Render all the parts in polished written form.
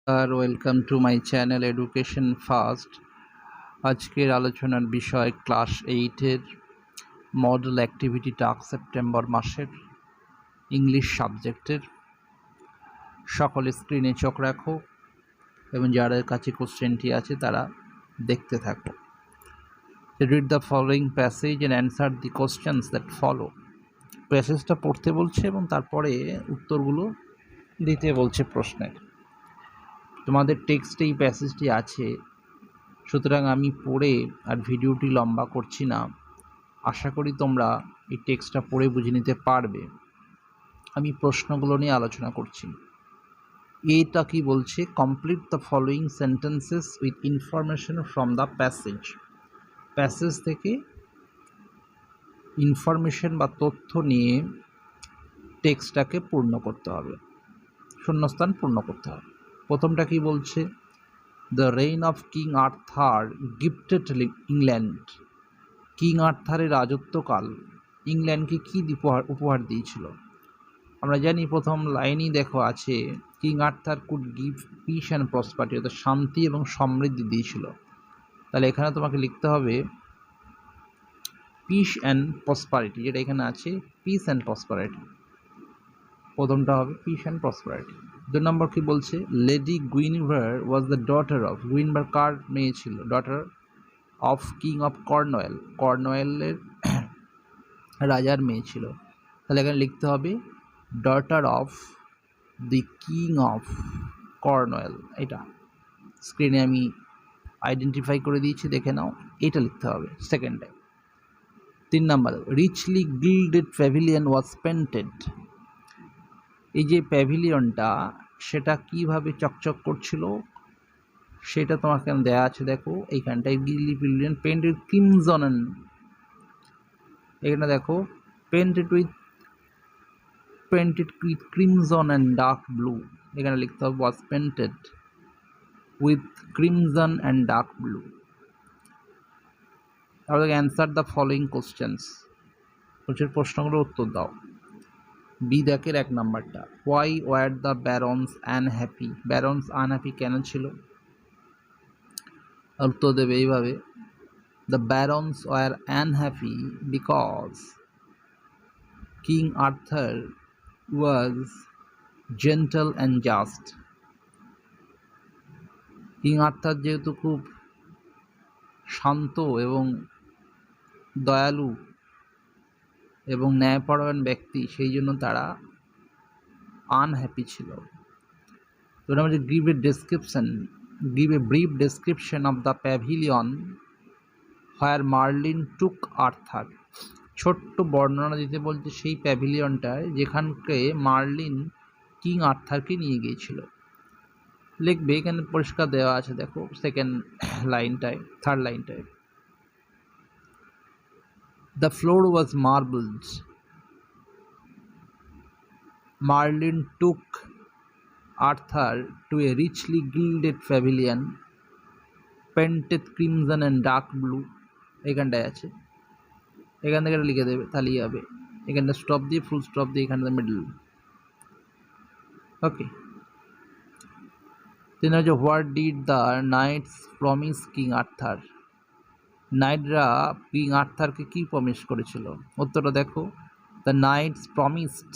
Welcome to my channel education first. আজকের আলোচনার বিষয় ক্লাস 8-এর মডেল অ্যাক্টিভিটি টাস্ক সেপ্টেম্বর মাসের ইংলিশ সাবজেক্টের। সকলে স্ক্রিনে চোখ রাখো এবং যাদের কাছে কোশ্চেনটি আছে তারা দেখতে থাকো। Read the following passage and answer the questions that follow. প্যাসেজটা পড়তে বলছে এবং তারপরে উত্তরগুলো দিতে বলছে প্রশ্নের। তোমাদের টেক্সটে এই প্যাসেজটি আছে, সুতরাং আমি পড়ে আর ভিডিওটি লম্বা করছি না। আশা করি তোমরা এই টেক্সটটা পড়ে বুঝে নিতে পারবে। আমি প্রশ্নগুলো নিয়ে আলোচনা করছি। এটা কি বলছে? Complete the following sentences with information from the passage. Passage থেকে ইনফরমেশন বা তথ্য নিয়ে টেক্সটটাকে পূর্ণ করতে হবে, শূন্যস্থান পূর্ণ করতে হবে। প্রথমটা কি বলছে? The reign of King Arthur gifted England. King আর্থারের রাজত্বকাল ইংল্যান্ডকে কী উপহার দিয়েছিল? আমরা জানি প্রথম লাইনই দেখো আছে, king Arthur could give piece and prosperity, অর্থাৎ শান্তি এবং সমৃদ্ধি দিয়েছিল। তাহলে এখানে তোমাকে লিখতে হবে পিস অ্যান্ড প্রসপারিটি, যেটা এখানে আছে পিস অ্যান্ড প্রসপারিটি। প্রথমটা হবে পিস অ্যান্ড প্রসপারিটি। 2 নম্বর কি বলছে? Lady Guinevere was the daughter of. Guinevere কার মেয়ে ছিল? Daughter of king of Cornwall. কর্নওয়েলের রাজার মেয়ে ছিল। তাহলে এখানে লিখতে হবে daughter of the king of Cornwall. এটা স্ক্রিনে আমি আইডেন্টিফাই করে দিয়েছি, দেখে নাও। এটা লিখতে হবে সেকেন্ডে। 3 নাম্বার, রিচলি গিল্ডেড প্যাভিলিয়ন ওয়াজ পেন্টেড। এই যে প্যাভিলিয়নটা, সেটা কিভাবে চকচক করছিল সেটা তোমাকে দেওয়া আছে। দেখো এইখানটায় gilded pavilion painted crimson and, এখানে দেখো painted with crimson and dark blue. এখানে লিখতে হবে was painted with crimson and dark blue. তাহলে অ্যান্সার দ্য ফলোয়িং কোশ্চেন্স। প্রশ্নগুলোর উত্তর দাও। বি দেখের 1 নাম্বারটা, why were the barons unhappy. Barons unhappy কেন ছিল? উত্তর দেবে এইভাবে, the barons were unhappy because King Arthur was gentle and just. King Arthur যেহেতু খুব শান্ত এবং দয়ালু এবং ন্যায়পরায়ণ ব্যক্তি, সেই জন্য তারা আনহ্যাপি ছিল। তো আমরা give a brief description of the pavilion where Merlin took Arthur. ছোট্ট বর্ণনা দিতে বলতে সেই প্যাভিলিয়নটায় যেখানকে মার্লিন কিং আর্থারকে নিয়ে গিয়েছিল। লিখবে, এখানে পরিষ্কার দেওয়া আছে, দেখো সেকেন্ড লাইনটায়, থার্ড লাইনটায়, the floor was marbled. Merlin took Arthur to a richly gilded pavilion painted crimson and dark blue. এখানটায় আছে, এখান থেকে লিখে দেবে, তাহলেই হবে। এখানটা স্টপ দিয়ে ফুল স্টপ দিয়ে এখানটা মিডল। ওকে। 3 হচ্ছে, what did the knights promise King Arthur. নাইটরা কিং আর্থারকে কি প্রমিস করেছিল? উত্তরটা দেখো, the knights promised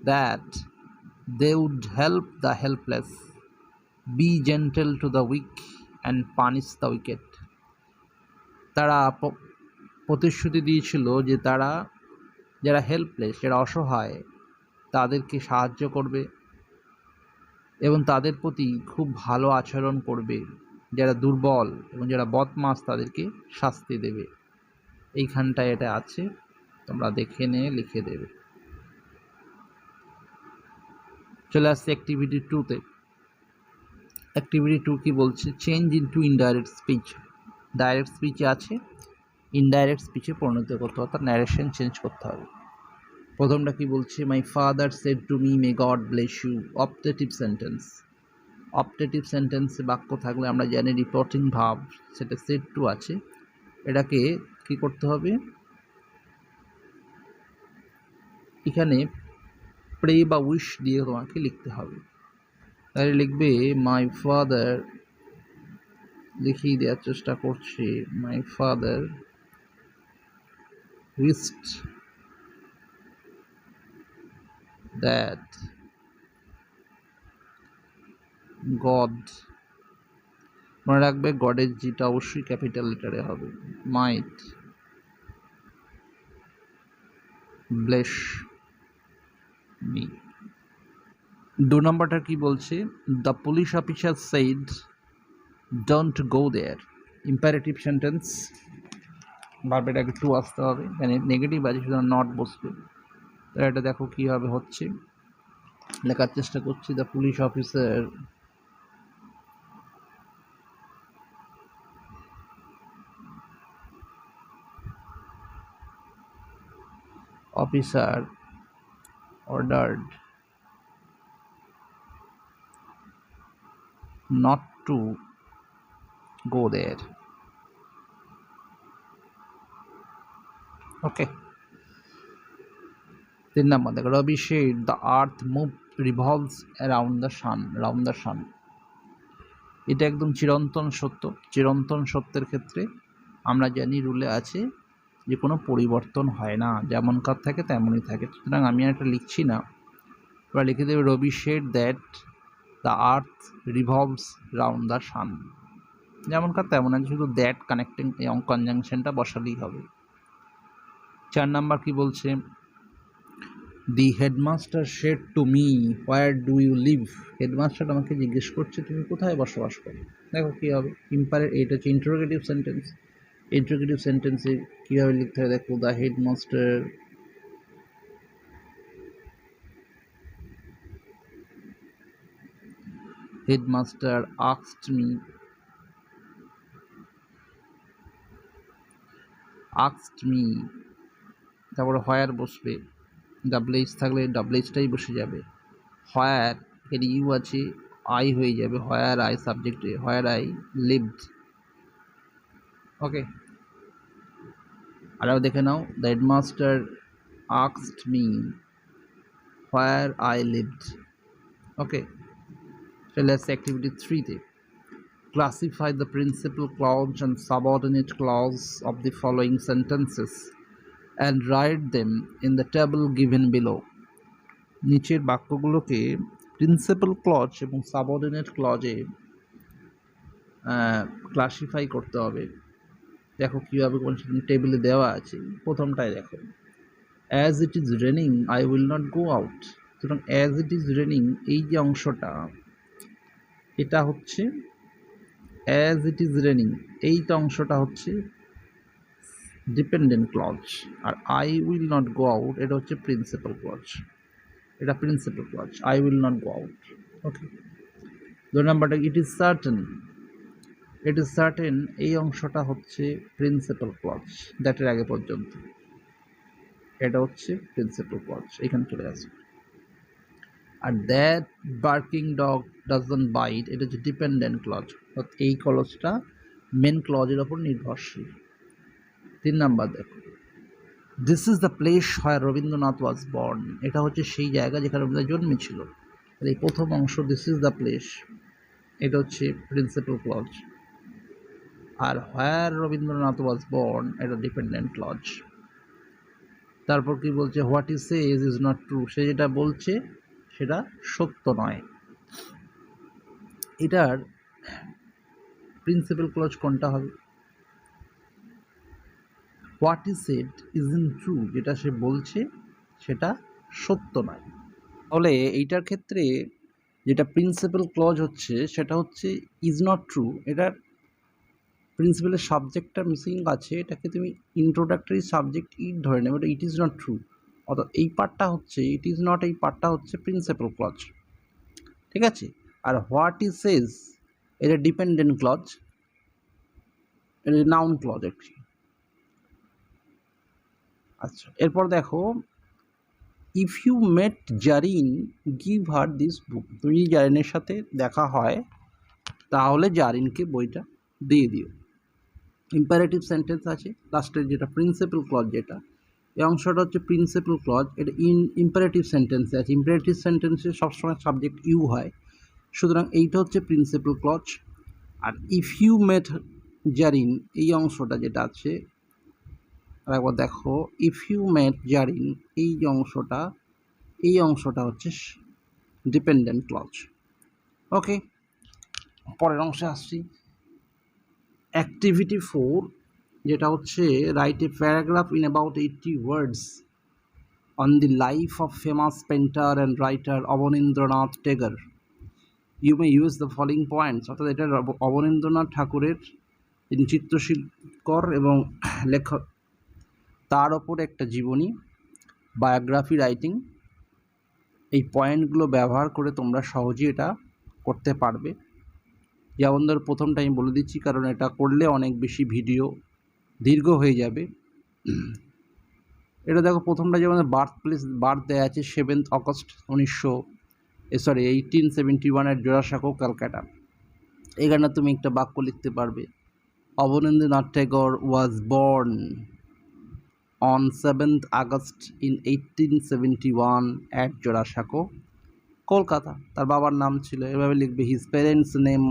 that they would help the helpless, be gentle to the weak and punish the wicked. তারা প্রতিশ্রুতি দিয়েছিল যে তারা যারা হেল্পলেস, যারা অসহায়, তাদেরকে সাহায্য করবে এবং তাদের প্রতি খুব ভালো আচরণ করবে। যারা দুর্বল এবং যারা বদমাশ তাদেরকে শাস্তি দেবে। এইখানটায় এটা আছে, তোমরা দেখে নিয়ে লিখে দেবে। চলে আসছে অ্যাক্টিভিটি 2-তে। অ্যাক্টিভিটি 2 কি বলছে? Change into indirect speech. Direct স্পিচে আছে, ইনডাইরেক্ট স্পিচে পরিণত করতে হবে, অর্থাৎ ন্যারেশন চেঞ্জ করতে হবে। প্রথমটা কি বলছে? My father said to me may God bless you. Optative sentence. Optative সেন্টেন্সে বাক্য থাকলে আমরা জানি রিপোর্টিং ভাব, সেটা সেড টু আছে। এটাকে কি করতে হবে? এখানে প্রে বা উইশ দিয়ে তোমাকে লিখতে হবে। তাহলে লিখবে মাই ফাদার, লিখিয়ে দেওয়ার চেষ্টা করছি, my father wished that god, মনে রাখবে গডের জিটা অবশ্যই ক্যাপিটাল লেটারে হবে, মাইট ব্লেস মি। 2 নম্বরটা কি বলছে, the police officer said don't go there, imperative sentence, ভার্বের আগে টু আসতে হবে, মানে নেগেটিভ আছে সুতরাং নট বসবে। তো এটা দেখো কীভাবে হচ্ছে, লেখার চেষ্টা করছি, the police officer ordered not to go there. Okay. 3 number দেখো, রবি said the earth revolves around the sun. এটা একদম চিরন্তন সত্য। চিরন্তন সত্যের ক্ষেত্রে আমরা জানি রুলে আছে যে কোনো পরিবর্তন হয় না, যেমনকার থাকে তেমনই থাকে। সুতরাং আমি আর এটা লিখছি না, এবার লিখে দেবে রবি said that the earth revolves round the sun, যেমনকার তেমন আছে, শুধু দ্যাট কানেক্টিং এই কনজাংশনটা বসালেই হবে। 4 নাম্বার কি বলছে, the headmaster said to me where do you live, headmaster আমাকে জিজ্ঞেস করছে তুমি কোথায় বসবাস করো। দেখো কী হবে, এইটা হচ্ছে ইন্টারোগেটিভ সেন্টেন্স। ইন্টারোগেটিভ সেন্টেন্সে কীভাবে লিখতে হবে দেখো, দ্য হেডমাস্টার asked me, তারপরে হোয়ার বসবে, ডাবল এইচ থাকলে ডাবল এইচটাই বসে যাবে। হোয়ার এর ইউ আছে, আই হয়ে যাবে, হোয়ার আই সাবজেক্টে, হোয়ার আই লিভড। ওকে, আর দেখে নাও, the headmaster asked me where I lived. Okay, চলে আসছে অ্যাক্টিভিটি 3-তে। Classify the principal clause and subordinate clause of the following sentences and write them in the table given below. নিচের বাক্যগুলোকে principal clause এবং subordinate ক্লজে classify করতে হবে। দেখো কীভাবে কোন টেবিলে দেওয়া আছে। প্রথমটায় দেখো, as it is raining I will not go out. সুতরাং অ্যাজ ইট ইজ রেনিং এই যে অংশটা, এটা হচ্ছে অ্যাজ ইট ইজ রেনিং এই তো অংশটা হচ্ছে ডিপেন্ডেন্ট ক্লজ, আর I will not go out এটা হচ্ছে প্রিন্সিপাল ক্লজ। এটা principal clause, I will not go out. Okay, 2 নাম্বারটা, it is certain. It is certain এই অংশটা হচ্ছে প্রিন্সিপাল ক্লজ, দ্যাটের আগে পর্যন্ত এটা হচ্ছে প্রিন্সিপাল ক্লজ, এখানে চলে আসবে। আর that barking dog doesn't bite এটা হচ্ছে ডিপেন্ডেন্ট ক্লজ, এই ক্লজটা মেন ক্লজের ওপর নির্ভরশীল। 3 নাম্বার দেখো, this is the place where Rabindranath was born, এটা হচ্ছে সেই জায়গা যেখানে রবীন্দ্রনাথ জন্মেছিল। এই প্রথম অংশ দিস ইজ দ্য প্লেস, এটা হচ্ছে প্রিন্সিপাল ক্লজ, আর হোয়ার রবীন্দ্রনাথ ওয়াজ বর্ন এটা ডিপেন্ডেন্ট ক্লজ। তারপর কি বলছে, what he says is not true, সে যেটা বলছে সেটা সত্য নয়। এটার প্রিন্সিপাল ক্লজ কোনটা হবে, what he said isn't true, যেটা সে বলছে সেটা সত্য নয়। তাহলে এইটার ক্ষেত্রে যেটা প্রিন্সিপাল ক্লজ হচ্ছে সেটা হচ্ছে ইজ নট ট্রু, এটার প্রিন্সিপালের সাবজেক্টটা মিসিং আছে, এটাকে তুমি ইন্ট্রোডাক্টরি সাবজেক্ট ইট ধরে নেবে, এটা ইট ইজ নট ট্রু। অর্থাৎ এই পার্টটা হচ্ছে ইট ইজ নট, এই পার্টটা হচ্ছে প্রিন্সিপাল ক্লজ, ঠিক আছে। আর হোয়াট ই সেজ এটা ডিপেন্ডেন্ট ক্লজ, এটা নাউন ক্লজ একটি। আচ্ছা, এরপর দেখো, if you met Zarin give her this book, তুমি যদি জারিনের সাথে দেখা হয় তাহলে জারিনকে বইটা দিয়ে দিও। ইম্পারেটিভ সেন্টেন্স আছে লাস্টের, যেটা প্রিন্সিপাল ক্লজ, যেটা এই অংশটা হচ্ছে প্রিন্সিপাল ক্লজ, এটা ইম্পারেটিভ সেন্টেন্সে আছে। ইম্পারেটিভ সেন্টেন্সে সবসময় সাবজেক্ট ইউ হয়, সুতরাং এইটা হচ্ছে প্রিন্সিপাল ক্লজ। আর ইফ ইউ মেট জারিন, এই অংশটা যেটা আছে আর একবার দেখো, ইফ ইউ মেট জারিন এই অংশটা হচ্ছে ডিপেন্ডেন্ট ক্লজ। ওকে, পরের অংশে আসছি। অ্যাক্টিভিটি 4 যেটা হচ্ছে write a paragraph in about 80 words on the life of famous painter and writer Abanindranath Tagore. You may use the following points. অর্থাৎ এটা অবনীন্দ্রনাথ ঠাকুরের, তিনি চিত্রশিল্পকর এবং লেখক, তার ওপর একটা জীবনী, বায়োগ্রাফি রাইটিং। এই পয়েন্টগুলো ব্যবহার করে তোমরা সহজেই এটা করতে পারবে। যেমন ধর প্রথমটা আমি বলে দিচ্ছি, কারণ এটা করলে অনেক বেশি ভিডিও দীর্ঘ হয়ে যাবে। এটা দেখো, প্রথমটা যেমন বার্থ দেওয়া আছে 7 অগস্ট 1871 জোড়াসাঁকো, ক্যালকাটা। এখানে তুমি একটা বাক্য লিখতে পারবে, Abanindranath Tagore was born on 7th August in 1871 at Jorasanko, Kolkata. তার বাবার নাম ছিল, এভাবে লিখবে। হিজ প্যারেন্টস নেম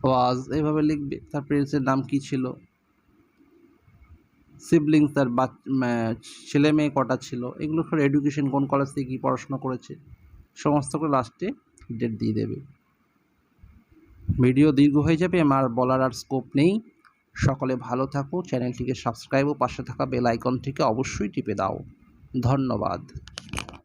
ওয়াজ, এভাবে লিখবে। তার প্যারেন্টসের নাম কী ছিল। সিবলিংস, তার ছেলে মেয়ে কটা ছিল, এগুলো করে এডুকেশন, কোন কলেজ থেকে কী পড়াশোনা করেছে, সমস্ত করে লাস্টে ডেট দিয়ে দেবে। ভিডিও দীর্ঘ হয়ে যাবে, আমার বলার আর স্কোপ নেই। সকলে ভালো থাকো, চ্যানেলটিকে সাবস্ক্রাইব ও পাশে থাকা বেল আইকনটিকে অবশ্যই টিপে দাও। ধন্যবাদ।